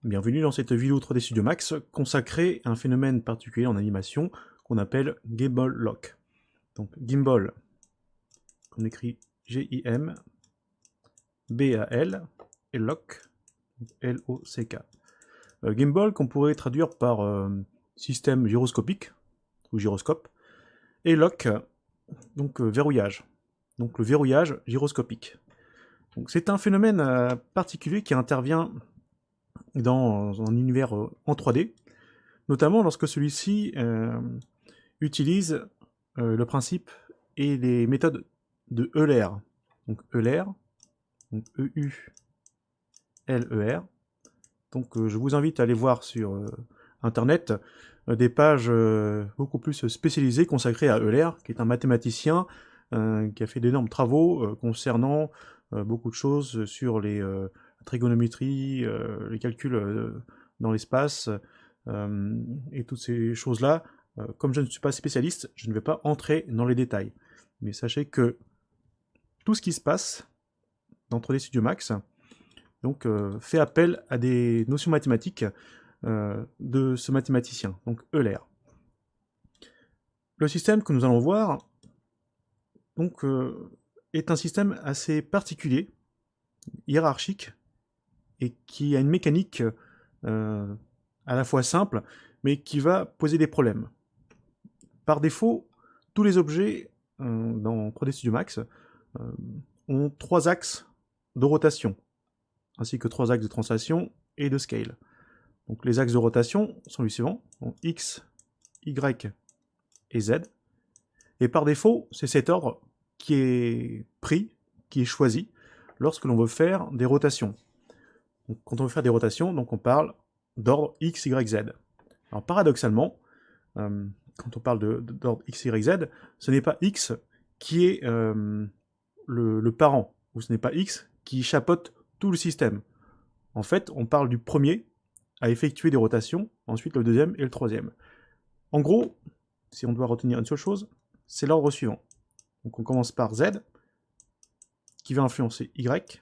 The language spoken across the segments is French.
Bienvenue dans cette vidéo 3D Studio Max consacrée à un phénomène particulier en animation qu'on appelle Gimbal Lock. Donc Gimbal, qu'on écrit G-I-M-B-A-L, et Lock, L-O-C-K. Gimbal qu'on pourrait traduire par système gyroscopique, ou gyroscope, et Lock, donc verrouillage. Donc le verrouillage gyroscopique. Donc c'est un phénomène particulier qui intervient dans un univers en 3D, notamment lorsque celui-ci utilise le principe et les méthodes de Euler. Donc Euler, donc E-U-L-E-R. Donc je vous invite à aller voir sur internet des pages beaucoup plus spécialisées consacrées à Euler, qui est un mathématicien qui a fait d'énormes travaux concernant beaucoup de choses sur la trigonométrie, les calculs dans l'espace, et toutes ces choses-là. Comme je ne suis pas spécialiste, je ne vais pas entrer dans les détails. Mais sachez que tout ce qui se passe dans 3D Studio Max donc, fait appel à des notions mathématiques de ce mathématicien, donc Euler. Le système que nous allons voir donc, est un système assez particulier, hiérarchique, et qui a une mécanique à la fois simple, mais qui va poser des problèmes. Par défaut, tous les objets dans 3D Studio Max ont 3 axes de rotation, ainsi que 3 axes de translation et de scale. Donc les axes de rotation sont les suivants, donc X, Y et Z. Et par défaut, c'est cet ordre qui est pris, qui est choisi, lorsque l'on veut faire des rotations. Donc, quand on veut faire des rotations, donc on parle d'ordre X, Y, Z. Alors paradoxalement, quand on parle d'ordre X, Y, Z, ce n'est pas X qui est le parent, ou ce n'est pas X qui chapeaute tout le système. En fait, on parle du premier à effectuer des rotations, ensuite le deuxième et le troisième. En gros, si on doit retenir une seule chose, c'est l'ordre suivant. Donc on commence par Z, qui va influencer Y,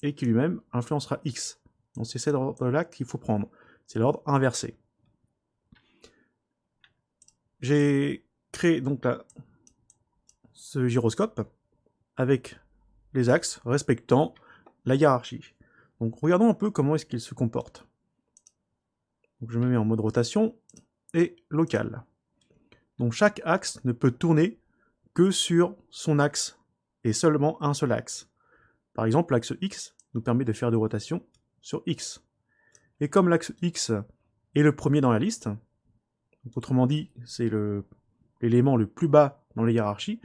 et qui lui-même influencera X. Donc c'est cet ordre-là qu'il faut prendre. C'est l'ordre inversé. J'ai créé donc là ce gyroscope avec les axes respectant la hiérarchie. Donc regardons un peu comment est-ce qu'il se comporte. Donc je me mets en mode rotation et local. Donc chaque axe ne peut tourner que sur son axe, et seulement un seul axe. Par exemple, l'axe X nous permet de faire des rotations sur X. Et comme l'axe X est le premier dans la liste, donc autrement dit, c'est l'élément le plus bas dans la hiérarchie,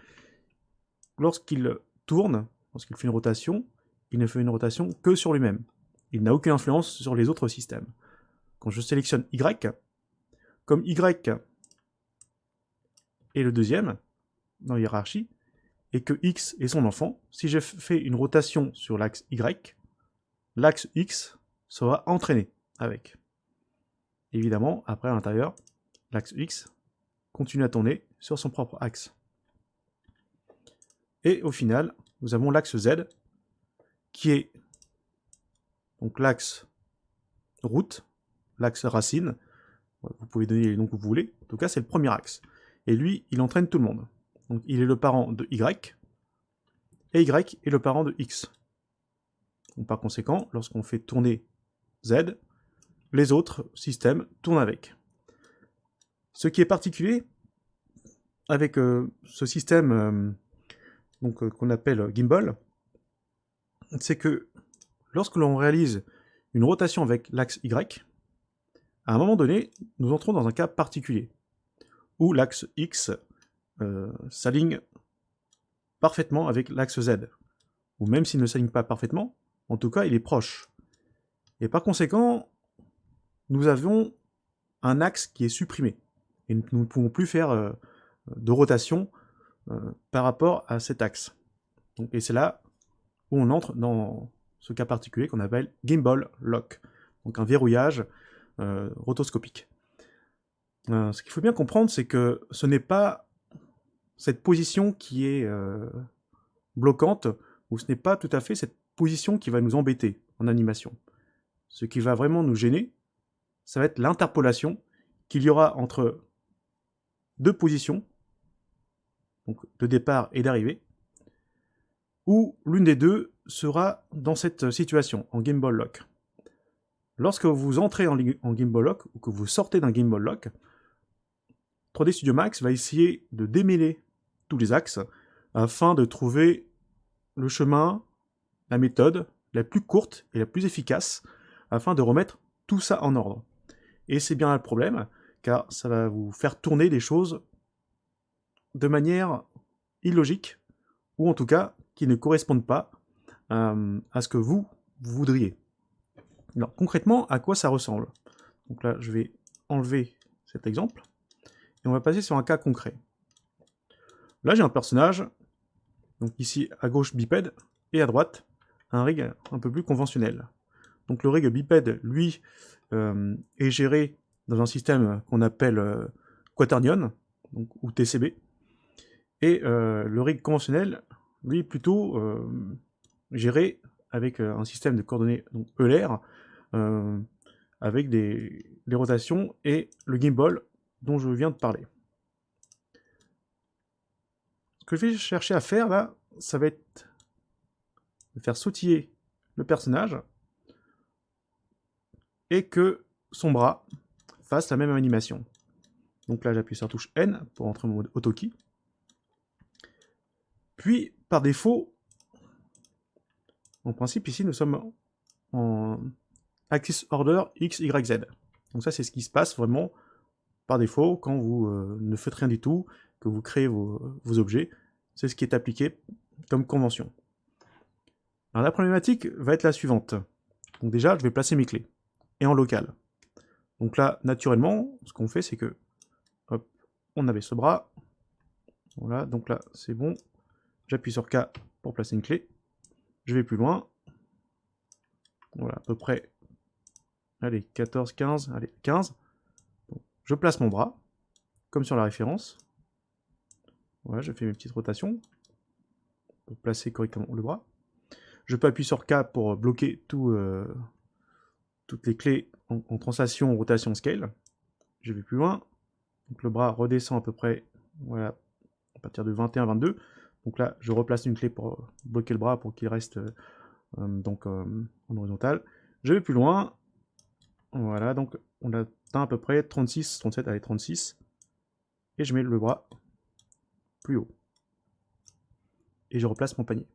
lorsqu'il tourne, lorsqu'il fait une rotation, il ne fait une rotation que sur lui-même. Il n'a aucune influence sur les autres systèmes. Quand je sélectionne Y, comme Y est le deuxième dans la hiérarchie, et que X est son enfant, si je fais une rotation sur l'axe Y, l'axe X sera entraîné avec. Évidemment, après à l'intérieur, l'axe X continue à tourner sur son propre axe. Et au final, nous avons l'axe Z, qui est donc l'axe route, l'axe racine. Vous pouvez donner les noms que vous voulez. En tout cas, c'est le premier axe. Et lui, il entraîne tout le monde. Donc il est le parent de Y, et Y est le parent de X. Donc par conséquent, lorsqu'on fait tourner Z, les autres systèmes tournent avec. Ce qui est particulier avec ce système qu'on appelle Gimbal, c'est que lorsque l'on réalise une rotation avec l'axe Y, à un moment donné, nous entrons dans un cas particulier, où l'axe X s'aligne parfaitement avec l'axe Z. Ou même s'il ne s'aligne pas parfaitement, en tout cas il est proche. Et par conséquent, nous avons un axe qui est supprimé. Et nous ne pouvons plus faire de rotation par rapport à cet axe. Donc, et c'est là où on entre dans ce cas particulier qu'on appelle Gimbal Lock, donc un verrouillage rotoscopique. Ce qu'il faut bien comprendre, c'est que ce n'est pas cette position qui est bloquante, ou ce n'est pas tout à fait cette position qui va nous embêter en animation. ce qui va vraiment nous gêner, ça va être l'interpolation qu'il y aura entre deux positions, donc de départ et d'arrivée, où l'une des deux sera dans cette situation, en gimbal lock. Lorsque vous entrez en gimbal lock, ou que vous sortez d'un gimbal lock, 3D Studio Max va essayer de démêler tous les axes afin de trouver le chemin, la méthode la plus courte et la plus efficace afin de remettre tout ça en ordre. Et c'est bien là le problème, car ça va vous faire tourner des choses de manière illogique, ou en tout cas qui ne correspondent pas à ce que vous voudriez. Alors concrètement, à quoi ça ressemble? Donc là, je vais enlever cet exemple, et on va passer sur un cas concret. Là, j'ai un personnage, donc ici à gauche bipède, et à droite, un rig un peu plus conventionnel. Donc le rig bipède, lui, est géré dans un système qu'on appelle Quaternion, donc, ou TCB, et le rig conventionnel, lui, plutôt géré avec un système de coordonnées donc ELR, avec des rotations et le gimbal dont je viens de parler. Ce que je vais chercher à faire là, ça va être de faire sautiller le personnage et que son bras fasse la même animation. Donc là, j'appuie sur la touche N pour entrer en mode AutoKey. Puis, par défaut, en principe, ici, nous sommes en Axis Order X, Y, Z. Donc ça, c'est ce qui se passe vraiment par défaut quand vous ne faites rien du tout, que vous créez vos objets. C'est ce qui est appliqué comme convention. Alors la problématique va être la suivante. Donc déjà, je vais placer mes clés. Et en local. Donc là, naturellement, ce qu'on fait, c'est que, hop, on avait ce bras. Voilà, donc là, c'est bon. J'appuie sur K pour placer une clé. Je vais plus loin. Voilà, à peu près, allez, 14, 15, allez, 15. Donc, je place mon bras, comme sur la référence. Voilà, je fais mes petites rotations pour placer correctement le bras. Je peux appuyer sur K pour bloquer toutes les clés en translation, rotation, scale. Je vais plus loin. Donc le bras redescend à peu près, voilà, à partir de 21, 22. Donc là, je replace une clé pour bloquer le bras pour qu'il reste en horizontal. Je vais plus loin. Voilà, donc on atteint à peu près 36, 37, allez, 36. Et je mets le bras plus haut. Et je replace mon panier.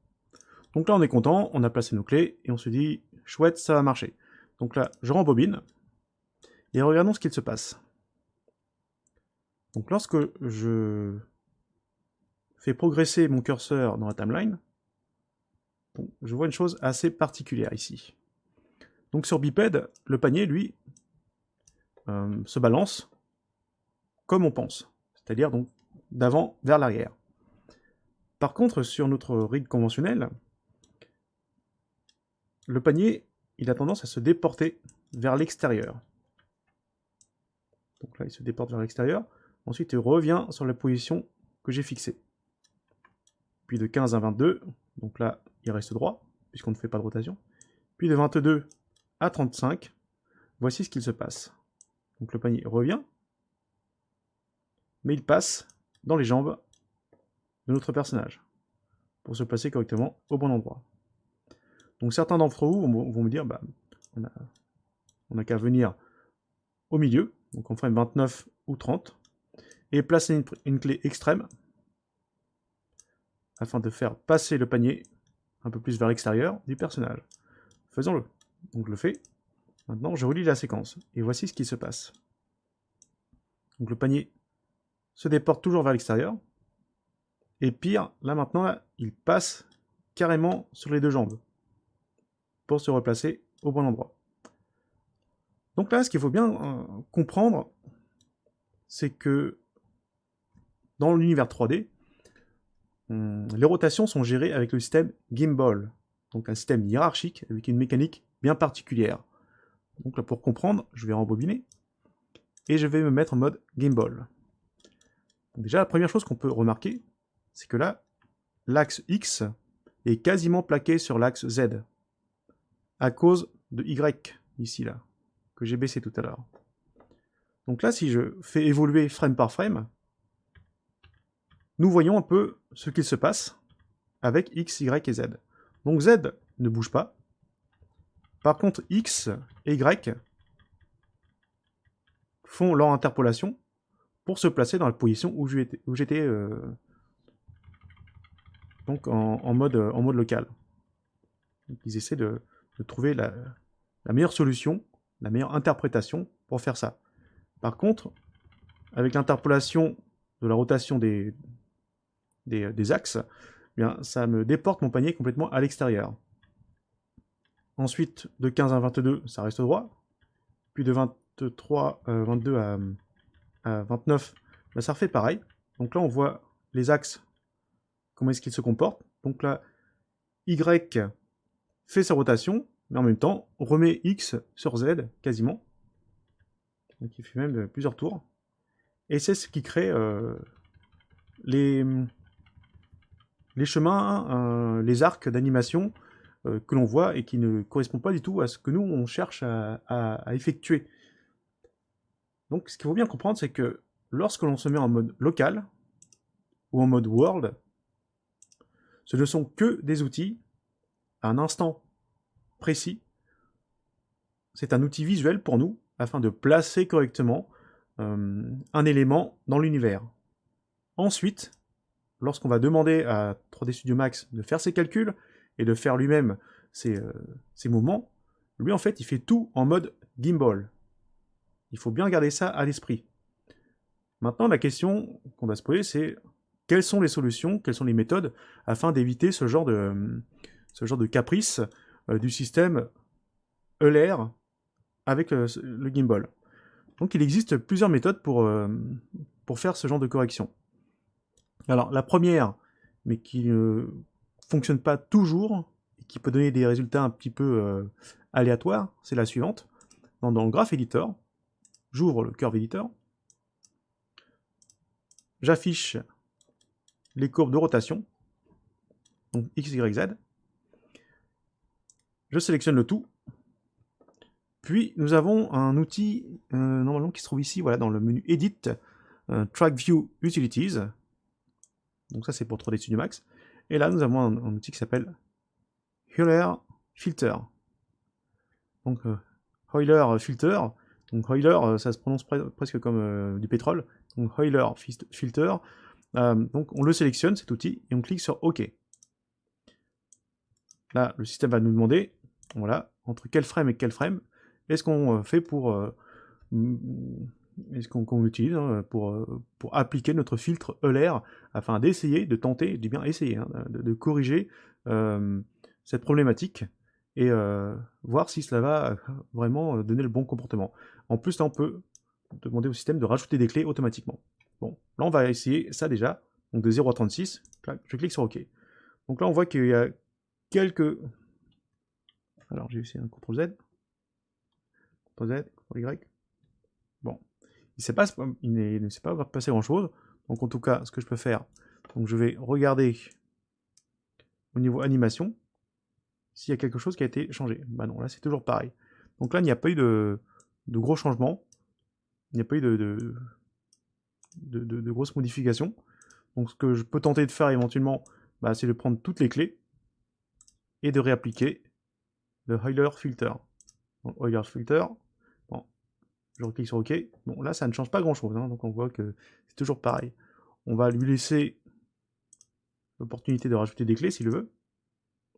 Donc là, on est content, on a placé nos clés, et on se dit, chouette, ça va marcher. Donc là, je rembobine, et regardons ce qu'il se passe. Donc lorsque je fais progresser mon curseur dans la timeline, bon, je vois une chose assez particulière ici. Donc sur bipède, le panier, lui, se balance comme on pense, c'est-à-dire donc d'avant vers l'arrière. Par contre, sur notre rig conventionnel, le panier, il a tendance à se déporter vers l'extérieur. Donc là, il se déporte vers l'extérieur. Ensuite, il revient sur la position que j'ai fixée. Puis de 15 à 22, donc là, il reste droit, puisqu'on ne fait pas de rotation. Puis de 22 à 35, voici ce qu'il se passe. Donc le panier revient, mais il passe dans les jambes de notre personnage, pour se placer correctement au bon endroit. Donc certains d'entre vous vont me dire, bah, on n'a qu'à venir au milieu, donc on frame 29 ou 30, et placer une clé extrême, afin de faire passer le panier un peu plus vers l'extérieur du personnage. Faisons-le. Donc je le fais. Maintenant, je relis la séquence, et voici ce qui se passe. Donc le panier se déporte toujours vers l'extérieur, et pire, là maintenant, là, il passe carrément sur les deux jambes, pour se replacer au bon endroit. Donc là, ce qu'il faut bien comprendre, c'est que dans l'univers 3D, les rotations sont gérées avec le système gimbal, donc un système hiérarchique avec une mécanique bien particulière. Donc là, pour comprendre, je vais rembobiner, et je vais me mettre en mode gimbal. Donc déjà, la première chose qu'on peut remarquer, c'est que là, l'axe X est quasiment plaqué sur l'axe Z, à cause de Y, ici, là, que j'ai baissé tout à l'heure. Donc là, si je fais évoluer frame par frame, nous voyons un peu ce qu'il se passe avec X, Y et Z. Donc Z ne bouge pas. Par contre, X et Y font leur interpolation pour se placer dans la position où j'étais donc en mode local. Donc, ils essaient de trouver la meilleure solution, la meilleure interprétation pour faire ça. Par contre, avec l'interpolation de la rotation des axes, eh bien, ça me déporte mon panier complètement à l'extérieur. Ensuite, de 15 à 22, ça reste droit. Puis de 22 à 29, ben, ça refait pareil. Donc là, on voit les axes, comment est-ce qu'ils se comportent. Donc là, Y fait sa rotation, mais en même temps, on remet X sur Z, quasiment. Donc il fait même plusieurs tours. Et c'est ce qui crée les chemins, les arcs d'animation que l'on voit et qui ne correspondent pas du tout à ce que nous, on cherche à effectuer. Donc ce qu'il faut bien comprendre, c'est que lorsque l'on se met en mode local ou en mode world, ce ne sont que des outils à un instant précis. C'est un outil visuel pour nous afin de placer correctement un élément dans l'univers. Ensuite, lorsqu'on va demander à 3D Studio Max de faire ses calculs et de faire lui-même ses mouvements, lui en fait il fait tout en mode gimbal. Il faut bien garder ça à l'esprit. Maintenant la question qu'on doit se poser, c'est quelles sont les solutions, quelles sont les méthodes afin d'éviter ce genre de caprice du système Euler avec le gimbal. Donc il existe plusieurs méthodes pour faire ce genre de correction. Alors la première, mais qui ne fonctionne pas toujours, et qui peut donner des résultats un petit peu aléatoires, c'est la suivante. Dans le Graph Editor, j'ouvre le Curve Editor, j'affiche les courbes de rotation, donc X, Y, Z, je sélectionne le tout, puis nous avons un outil normalement qui se trouve ici, voilà, dans le menu Edit, Track View Utilities, donc ça c'est pour 3D Studio Max, et là nous avons un outil qui s'appelle Euler Filter. Donc Euler Filter, donc Euler ça se prononce presque comme du pétrole, donc Euler Filter, donc on le sélectionne cet outil et on clique sur OK. Là le système va nous demander, voilà, entre quel frame et quel frame est-ce qu'on fait pour est-ce qu'on utilise pour appliquer notre filtre Euler afin d'essayer, de tenter, je dis bien essayer, hein, de corriger cette problématique et voir si cela va vraiment donner le bon comportement. En plus, là, on peut demander au système de rajouter des clés automatiquement. Bon, là, on va essayer ça déjà. Donc de 0 à 36, je clique sur OK. Donc là, on voit qu'il y a quelques... Alors, j'ai essayé un CTRL Z. CTRL Z, CTRL Y. Bon, il ne s'est pas passé grand-chose. Donc en tout cas, ce que je peux faire, donc je vais regarder au niveau animation s'il y a quelque chose qui a été changé. Bah non, là c'est toujours pareil. Donc là, il n'y a pas eu de gros changements. Il n'y a pas eu de grosses modifications. Donc ce que je peux tenter de faire éventuellement, bah, c'est de prendre toutes les clés et de réappliquer le Euler Filter. Donc, Euler Filter, bon, je reclique sur OK. Bon, là, ça ne change pas grand-chose, hein, donc on voit que c'est toujours pareil. On va lui laisser l'opportunité de rajouter des clés s'il le veut.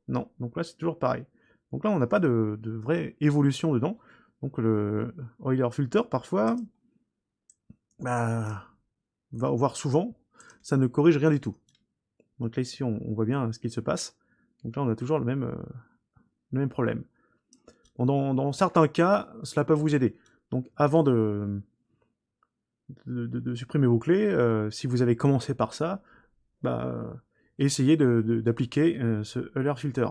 Non, donc là, c'est toujours pareil. Donc là, on n'a pas de vraie évolution dedans. Donc le Euler Filter, parfois, bah, voire souvent, ça ne corrige rien du tout. Donc là, ici, on voit bien ce qu'il se passe. Donc là, on a toujours le même problème. Bon, dans certains cas, cela peut vous aider. Donc avant de supprimer vos clés, si vous avez commencé par ça, bah, essayez d'appliquer ce Euler Filter.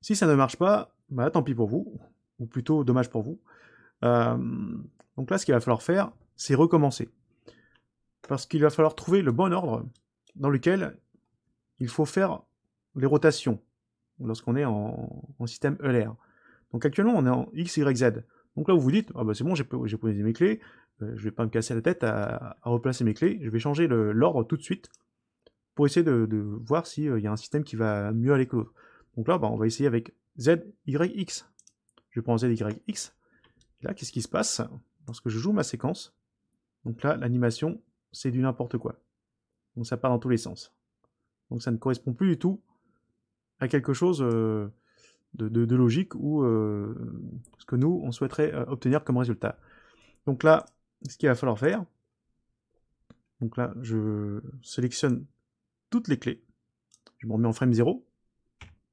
Si ça ne marche pas, bah, tant pis pour vous, ou plutôt dommage pour vous. Donc là, ce qu'il va falloir faire, c'est recommencer. Parce qu'il va falloir trouver le bon ordre dans lequel il faut faire les rotations. lorsqu'on est en système ELR. Donc actuellement, on est en X, Y, Z. Donc là, vous vous dites, ah bah c'est bon, j'ai posé mes clés, je vais pas me casser la tête à replacer mes clés, je vais changer l'ordre tout de suite pour essayer de voir s'il y a un système qui va mieux aller que l'autre. Donc là, bah, on va essayer avec Z, Y, X. Je prends Z, Y, X. Et là, qu'est-ce qui se passe lorsque je joue ma séquence? Donc là, l'animation, c'est du n'importe quoi. Donc ça part dans tous les sens. Donc ça ne correspond plus du tout à quelque chose de logique ou ce que nous, on souhaiterait obtenir comme résultat. Donc là, ce qu'il va falloir faire, donc là, je sélectionne toutes les clés, je me remets en frame 0,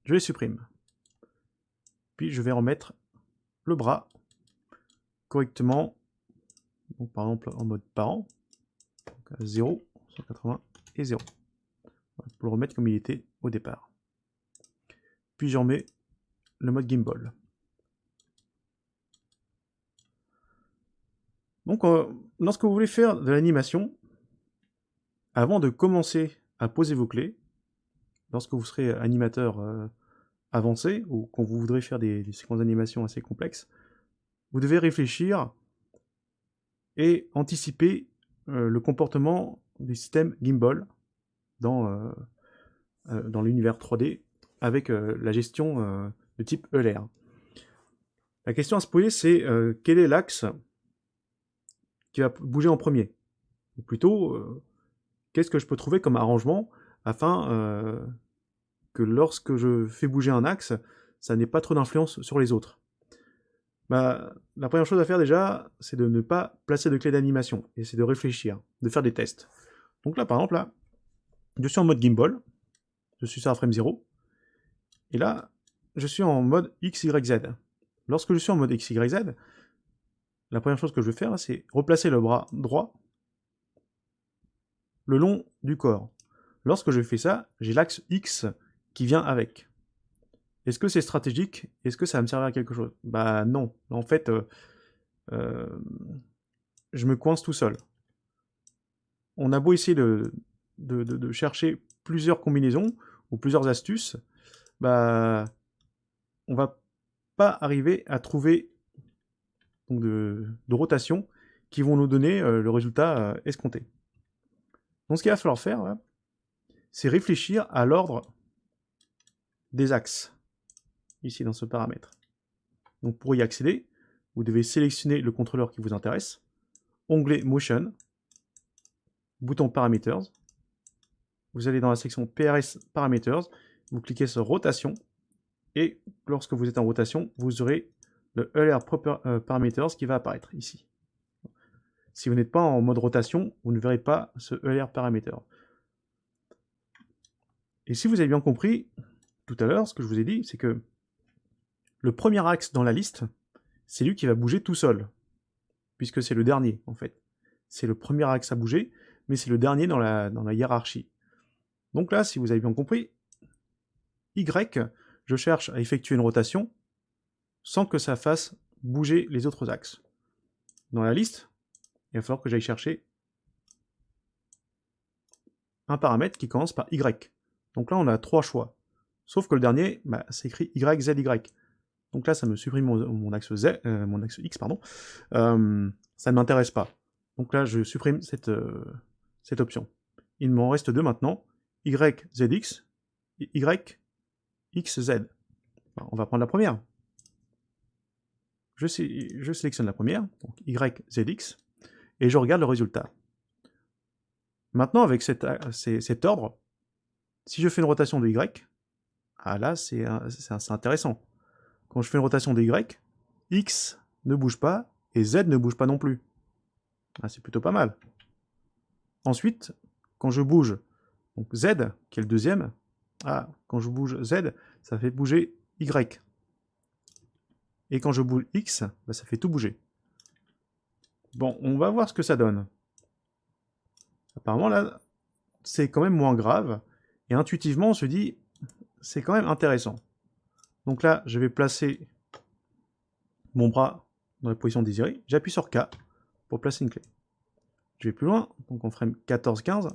je les supprime. Puis je vais remettre le bras correctement, donc par exemple en mode parent, donc à 0, 180 et 0, pour le remettre comme il était au départ. Puis j'en mets le mode gimbal. Donc lorsque vous voulez faire de l'animation, avant de commencer à poser vos clés, lorsque vous serez animateur avancé, ou quand vous voudrez faire des séquences d'animation assez complexes, vous devez réfléchir et anticiper le comportement du système gimbal dans l'univers 3D avec la gestion de type ELR. La question à se poser, c'est quel est l'axe qui va bouger en premier? Ou plutôt, qu'est-ce que je peux trouver comme arrangement afin que lorsque je fais bouger un axe, ça n'ait pas trop d'influence sur les autres? Bah, la première chose à faire déjà, c'est de ne pas placer de clé d'animation, et c'est de réfléchir, de faire des tests. Donc là, par exemple, là, je suis en mode gimbal, je suis sur un frame 0, et là, je suis en mode X, Y, Z. Lorsque je suis en mode X, Y, Z, la première chose que je vais faire, c'est replacer le bras droit le long du corps. Lorsque je fais ça, j'ai l'axe X qui vient avec. Est-ce que c'est stratégique? Est-ce que ça va me servir à quelque chose? Bah non. En fait, je me coince tout seul. On a beau essayer de chercher plusieurs combinaisons ou plusieurs astuces, bah on va pas arriver à trouver donc, de rotation qui vont nous donner le résultat escompté. Donc ce qu'il va falloir faire, là, c'est réfléchir à l'ordre des axes, ici dans ce paramètre. Donc pour y accéder, vous devez sélectionner le contrôleur qui vous intéresse, onglet Motion, bouton Parameters, vous allez dans la section PRS Parameters, vous cliquez sur Rotation, et lorsque vous êtes en rotation, vous aurez le ELR Parameters qui va apparaître ici. Si vous n'êtes pas en mode rotation, vous ne verrez pas ce ELR Parameter. Et si vous avez bien compris, tout à l'heure, ce que je vous ai dit, c'est que le premier axe dans la liste, c'est lui qui va bouger tout seul, puisque c'est le dernier, en fait. C'est le premier axe à bouger, mais c'est le dernier dans la hiérarchie. Donc là, si vous avez bien compris, Y, je cherche à effectuer une rotation sans que ça fasse bouger les autres axes. Dans la liste, il va falloir que j'aille chercher un paramètre qui commence par Y. Donc là, on a 3 choix. Sauf que le dernier, bah, c'est écrit Y, Z, Y. Donc là, ça me supprime mon axe X, pardon. Ça ne m'intéresse pas. Donc là, je supprime cette option. Il m'en reste deux maintenant. Y, Z, X, Y, X, Z. Enfin, on va prendre la première. Je sélectionne la première, donc Y, Z, X, et je regarde le résultat. Maintenant, avec cet ordre, si je fais une rotation de Y, ah là, c'est intéressant. Quand je fais une rotation de Y, X ne bouge pas et Z ne bouge pas non plus. Ah, c'est plutôt pas mal. Ensuite, quand je bouge donc Z, qui est le deuxième, quand je bouge Z, ça fait bouger Y. Et quand je bouge X, bah, ça fait tout bouger. Bon, on va voir ce que ça donne. Apparemment, là, c'est quand même moins grave. Et intuitivement, on se dit, c'est quand même intéressant. Donc là, je vais placer mon bras dans la position désirée. J'appuie sur K pour placer une clé. Je vais plus loin, donc on frame 14-15.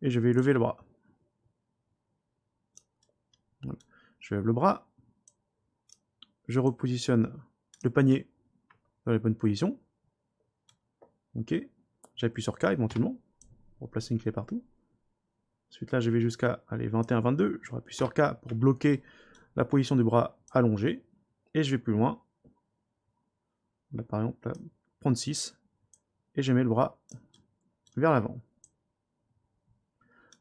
Et je vais lever le bras. Je lève le bras. Je repositionne le panier dans la bonne position. Ok. J'appuie sur K éventuellement pour placer une clé partout. Ensuite là je vais jusqu'à 21, 22. Je rappuie sur K pour bloquer la position du bras allongé. Et je vais plus loin. Là par exemple, là, prendre 6. Et je mets le bras vers l'avant.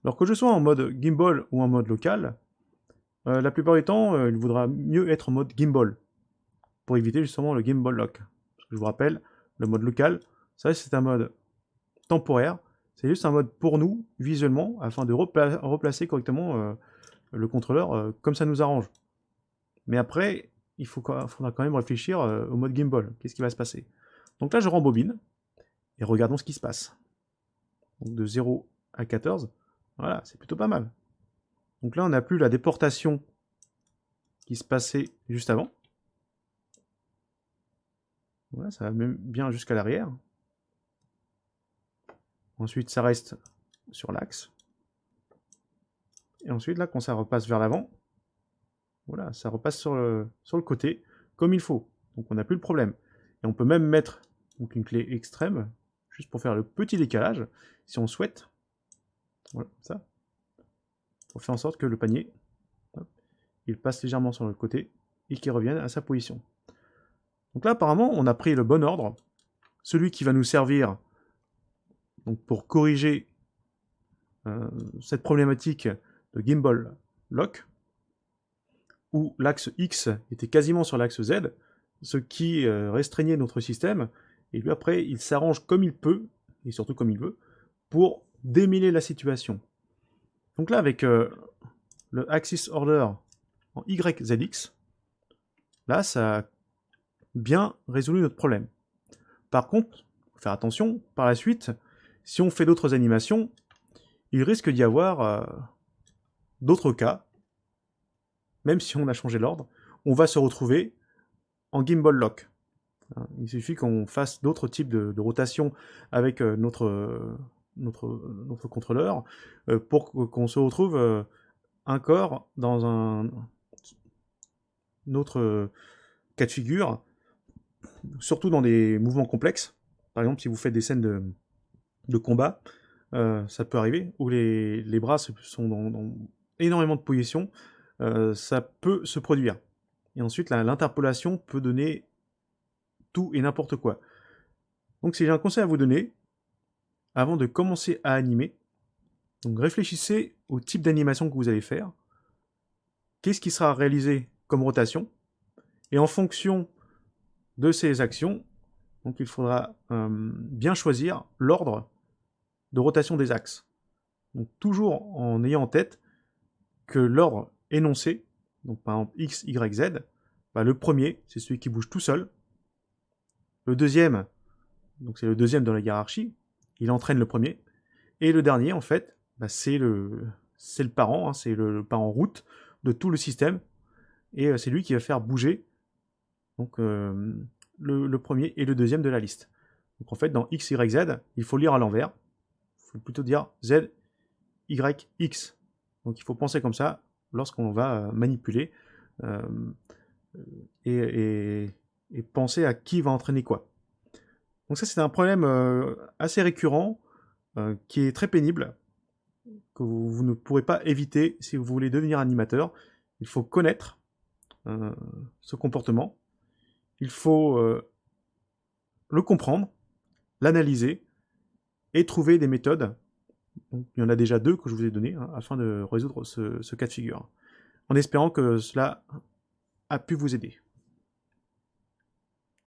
Alors que je sois en mode gimbal ou en mode local, la plupart du temps, il vaudra mieux être en mode gimbal pour éviter justement le gimbal lock. Parce que je vous rappelle, le mode local, ça c'est un mode temporaire, c'est juste un mode pour nous, visuellement, afin de replacer correctement le contrôleur comme ça nous arrange. Mais après, il faudra quand même réfléchir au mode gimbal. Qu'est-ce qui va se passer? Donc là, je rembobine, et regardons ce qui se passe. Donc de 0 à 14, voilà, c'est plutôt pas mal. Donc là, on n'a plus la déportation qui se passait juste avant. Voilà, ça va même bien jusqu'à l'arrière. Ensuite, ça reste sur l'axe. Et ensuite, là, quand ça repasse vers l'avant, voilà, ça repasse sur le côté, comme il faut. Donc on n'a plus le problème. Et on peut même mettre donc, une clé extrême, juste pour faire le petit décalage, si on souhaite. Voilà, ça. Pour faire en sorte que le panier, hop, il passe légèrement sur le côté, et qu'il revienne à sa position. Donc là, apparemment, on a pris le bon ordre. Celui qui va nous servir donc, pour corriger cette problématique de gimbal lock, où l'axe X était quasiment sur l'axe Z, ce qui restreignait notre système, et lui après, il s'arrange comme il peut, et surtout comme il veut, pour démêler la situation. Donc là, avec le Axis Order en YZX, là, ça a bien résolu notre problème. Par contre, il faut faire attention, par la suite, si on fait d'autres animations, il risque d'y avoir d'autres cas, même si on a changé l'ordre, on va se retrouver en gimbal lock. Il suffit qu'on fasse d'autres types de rotations avec notre contrôleur pour qu'on se retrouve encore dans un autre cas de figure, surtout dans des mouvements complexes. Par exemple, si vous faites des scènes de combat, ça peut arriver, où les bras sont dans énormément de positions, ça peut se produire. Et ensuite, l'interpolation peut donner tout et n'importe quoi. Donc si j'ai un conseil à vous donner, avant de commencer à animer, donc réfléchissez au type d'animation que vous allez faire, qu'est-ce qui sera réalisé comme rotation, et en fonction de ces actions, donc il faudra bien choisir l'ordre de rotation des axes. Donc toujours en ayant en tête que l'ordre énoncé, donc par exemple X, Y, Z, bah, le premier, c'est celui qui bouge tout seul. Le deuxième, donc c'est le deuxième dans la hiérarchie, il entraîne le premier. Et le dernier, en fait, bah, c'est le parent, hein, c'est le parent route de tout le système. Et c'est lui qui va faire bouger donc, le premier et le deuxième de la liste. Donc en fait, dans X, Y, Z, il faut lire à l'envers. Il faut plutôt dire Z, Y, X. Donc il faut penser comme ça lorsqu'on va manipuler et penser à qui va entraîner quoi. Donc ça, c'est un problème assez récurrent, qui est très pénible, que vous ne pourrez pas éviter si vous voulez devenir animateur. Il faut connaître ce comportement, il faut le comprendre, l'analyser, et trouver des méthodes. Donc, il y en a déjà 2 que je vous ai données, hein, afin de résoudre ce cas de figure. En espérant que cela a pu vous aider.